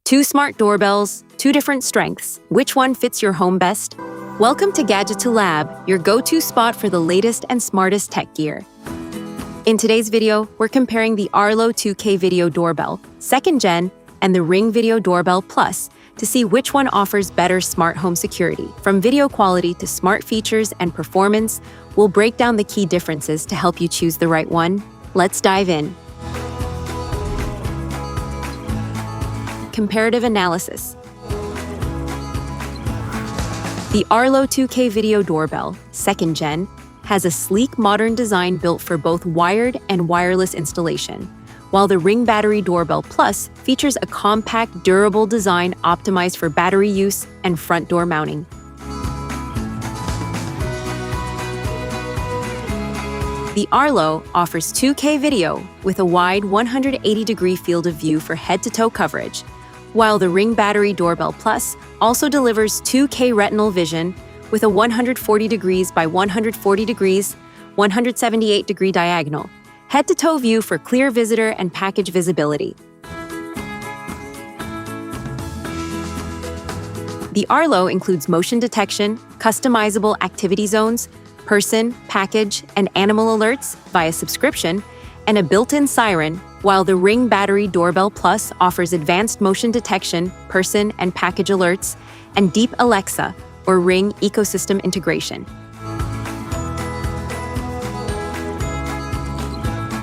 Two smart doorbells, two different strengths. Which one fits your home best? Welcome to Gadgeto Lab, your go-to spot for the latest and smartest tech gear. In today's video, we're comparing the Arlo 2K Video Doorbell, 2nd Gen, and the Ring Video Doorbell Plus to see which one offers better smart home security. From video quality to smart features and performance, we'll break down the key differences to help you choose the right one. Let's dive in. Comparative analysis. The Arlo 2K Video Doorbell, 2nd Gen, has a sleek, modern design built for both wired and wireless installation, while the Ring Battery Doorbell Plus features a compact, durable design optimized for battery use and front door mounting. The Arlo offers 2K video with a wide 180-degree field of view for head-to-toe coverage, while the Ring Battery Doorbell Plus also delivers 2K retinal vision with a 140 degrees by 140 degrees, 178-degree diagonal, head-to-toe view for clear visitor and package visibility. The Arlo includes motion detection, customizable activity zones, person, package, and animal alerts via subscription, and a built-in siren, while the Ring Battery Doorbell Plus offers advanced motion detection, person and package alerts, and deep Alexa or Ring ecosystem integration.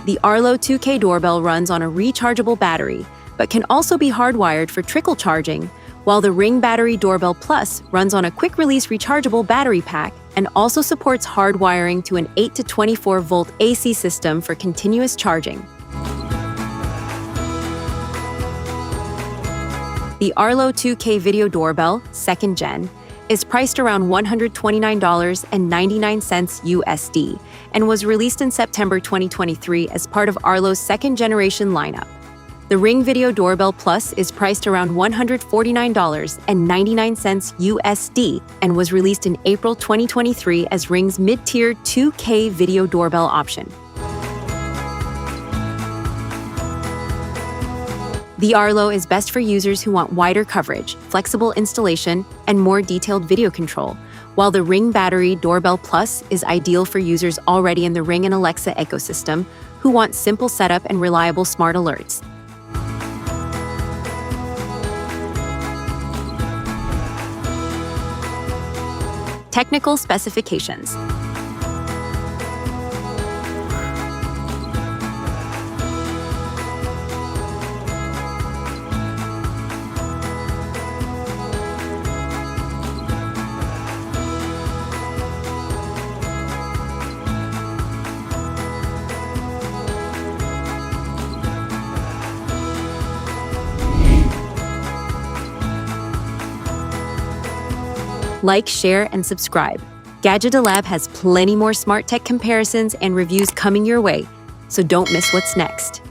The Arlo 2K doorbell runs on a rechargeable battery, but can also be hardwired for trickle charging, while the Ring Battery Doorbell Plus runs on a quick-release rechargeable battery pack and also supports hardwiring to an 8 to 24-volt AC system for continuous charging. The Arlo 2K Video Doorbell, 2nd Gen, is priced around $129.99 USD and was released in September 2023 as part of Arlo's 2nd generation lineup. The Ring Video Doorbell Plus is priced around $149.99 USD and was released in April 2023 as Ring's mid-tier 2K video doorbell option. The Arlo is best for users who want wider coverage, flexible installation, and more detailed video control, while the Ring Battery Doorbell Plus is ideal for users already in the Ring and Alexa ecosystem who want simple setup and reliable smart alerts. Technical specifications. Like, share, and subscribe. Gadgeto Lab has plenty more smart tech comparisons and reviews coming your way, so don't miss what's next.